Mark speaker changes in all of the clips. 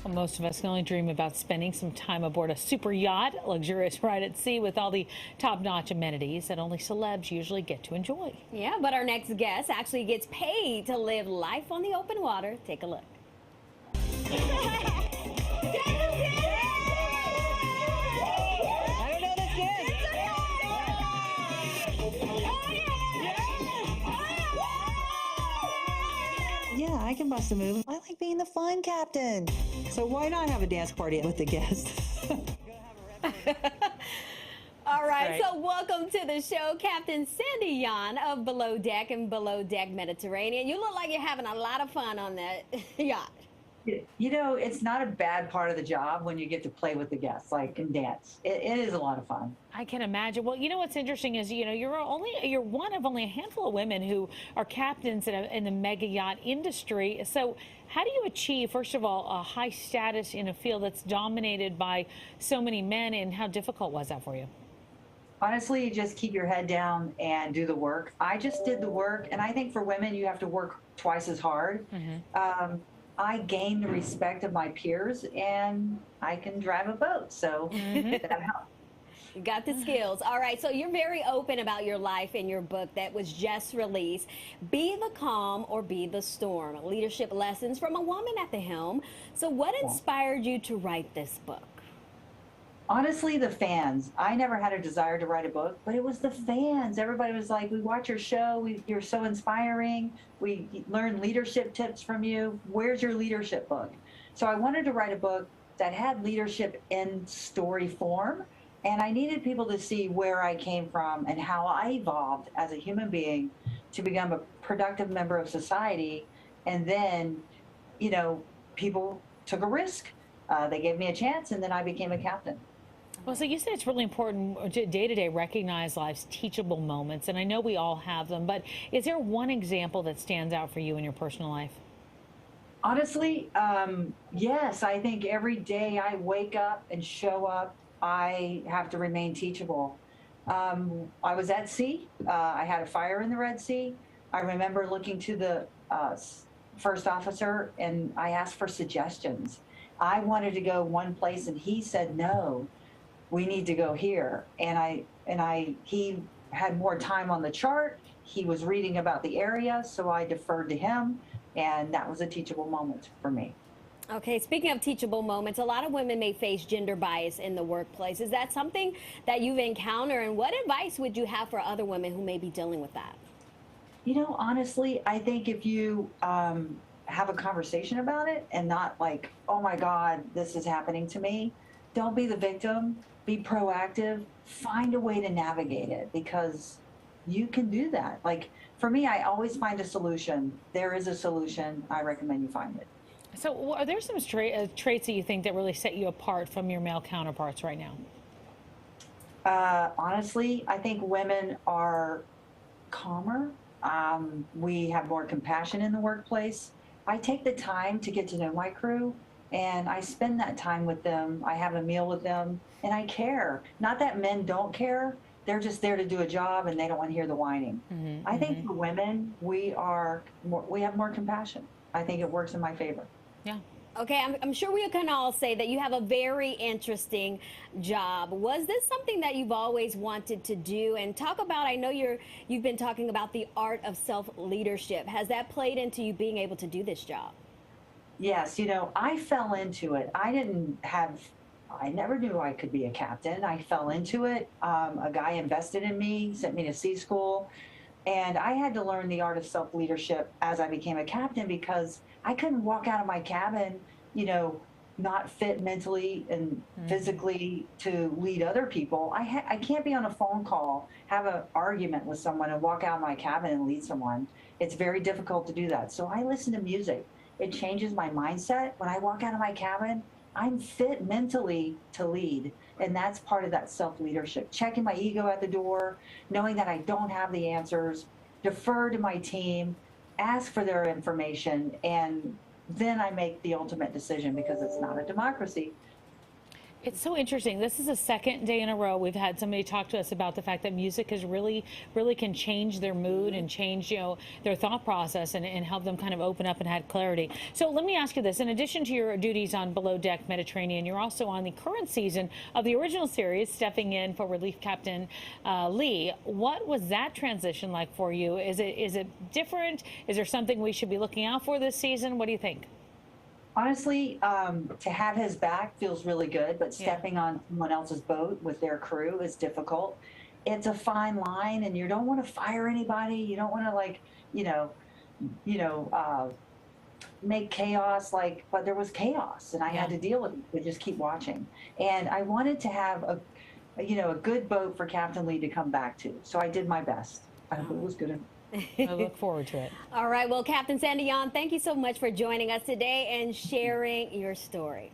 Speaker 1: Well, most of us can only dream about spending some time aboard a super yacht, a luxurious ride at sea with all the top-notch amenities that only celebs usually get to enjoy.
Speaker 2: Yeah, but our next guest actually gets paid to live life on the open water. Take a look.
Speaker 3: Yeah, I can bust a move. I like being the fun captain. So why not have a dance party with the guests?
Speaker 2: All right, so welcome to the show, Captain Sandy Yawn of Below Deck and Below Deck Mediterranean. You look like you're having a lot of fun on that yacht.
Speaker 4: You know, it's not a bad part of the job when you get to play with the guests, like, and dance. It is a lot of fun.
Speaker 1: I can imagine. Well, you know what's interesting is, you're one of only a handful of women who are captains in the mega yacht industry. So how do you achieve, first of all, a high status in a field that's dominated by so many men, and how difficult was that for you?
Speaker 4: Honestly, you just keep your head down and do the work. I just did the work, and I think for women, you have to work twice as hard. I gained the respect of my peers, and I can drive a boat, so that helps.
Speaker 2: You got the skills. All right, so you're very open about your life in your book that was just released, Be the Calm or Be the Storm, Leadership Lessons from a Woman at the Helm. So what inspired you to write this book?
Speaker 4: Honestly, the fans. I never had a desire to write a book, but it was the fans. Everybody was like, we watch your show. You're so inspiring. We learn leadership tips from you. Where's your leadership book? So I wanted to write a book that had leadership in story form. And I needed people to see where I came from and how I evolved as a human being to become a productive member of society. And then, you know, people took a risk. They gave me a chance, and then I became a captain.
Speaker 1: Well, so you said it's really important to day-to-day recognize life's teachable moments, and I know we all have them, but is there one example that stands out for you in your personal life?
Speaker 4: Honestly, yes. I think every day I wake up and show up, I have to remain teachable. I was at sea. I had a fire in the Red Sea. I remember looking to the first officer, and I asked for suggestions. I wanted to go one place, and he said, no, we need to go here. He had more time on the chart. He was reading about the area, so I deferred to him, and that was a teachable moment for me.
Speaker 2: Okay, speaking of teachable moments, a lot of women may face gender bias in the workplace. Is that something that you've encountered, and what advice would you have for other women who may be dealing with that?
Speaker 4: You know, honestly, I think if you have a conversation about it and not like, oh my God, this is happening to me, don't be the victim, be proactive, find a way to navigate it, because you can do that. Like for me, I always find a solution. There is a solution. I recommend you find it.
Speaker 1: So are there some traits that you think that really set you apart from your male counterparts right now?
Speaker 4: Honestly, I think women are calmer. We have more compassion in the workplace. I take the time to get to know my crew, and I spend that time with them. I have a meal with them, and I care. Not that men don't care. They're just there to do a job, and they don't want to hear the whining. I think for women, we have more compassion. I think it works in my favor.
Speaker 1: Yeah.
Speaker 2: Okay, I'm sure we can all say that you have a very interesting job. Was this something that you've always wanted to do? And talk about, I know you've been talking about the art of self-leadership. Has that played into you being able to do this job?
Speaker 4: Yes, you know, I fell into it. I never knew I could be a captain. I fell into it. A guy invested in me, sent me to sea school. And I had to learn the art of self-leadership as I became a captain, because I couldn't walk out of my cabin, you know, not fit mentally and physically to lead other people. I can't be on a phone call, have an argument with someone, and walk out of my cabin and lead someone. It's very difficult to do that. So I listen to music. It changes my mindset. When I walk out of my cabin, I'm fit mentally to lead. And that's part of that self-leadership. Checking my ego at the door, knowing that I don't have the answers, defer to my team, ask for their information, and then I make the ultimate decision, because it's not a democracy.
Speaker 1: It's so interesting. This is the second day in a row we've had somebody talk to us about the fact that music is really can change their mood and change, their thought process and help them kind of open up and have clarity. So let me ask you this. In addition to your duties on Below Deck Mediterranean, you're also on the current season of the original series, stepping in for Relief Captain Lee. What was that transition like for you? Is it different? Is there something we should be looking out for this season? What do you think?
Speaker 4: Honestly, to have his back feels really good, but stepping on someone else's boat with their crew is difficult. It's a fine line, and you don't want to fire anybody. You don't want to make chaos. But there was chaos, and I had to deal with it. But just keep watching. And I wanted to have a good boat for Captain Lee to come back to. So I did my best. I hope it was good enough.
Speaker 1: I look forward to it.
Speaker 2: All right. Well, Captain Sandy Yawn, thank you so much for joining us today and sharing your story.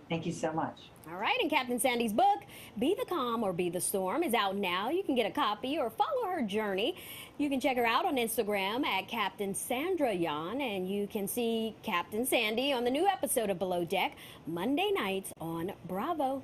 Speaker 4: Thank you so much.
Speaker 2: All right. And Captain Sandy's book, Be the Calm or Be the Storm, is out now. You can get a copy or follow her journey. You can check her out on Instagram at Captain Sandra Yawn, and you can see Captain Sandy on the new episode of Below Deck Monday nights on Bravo.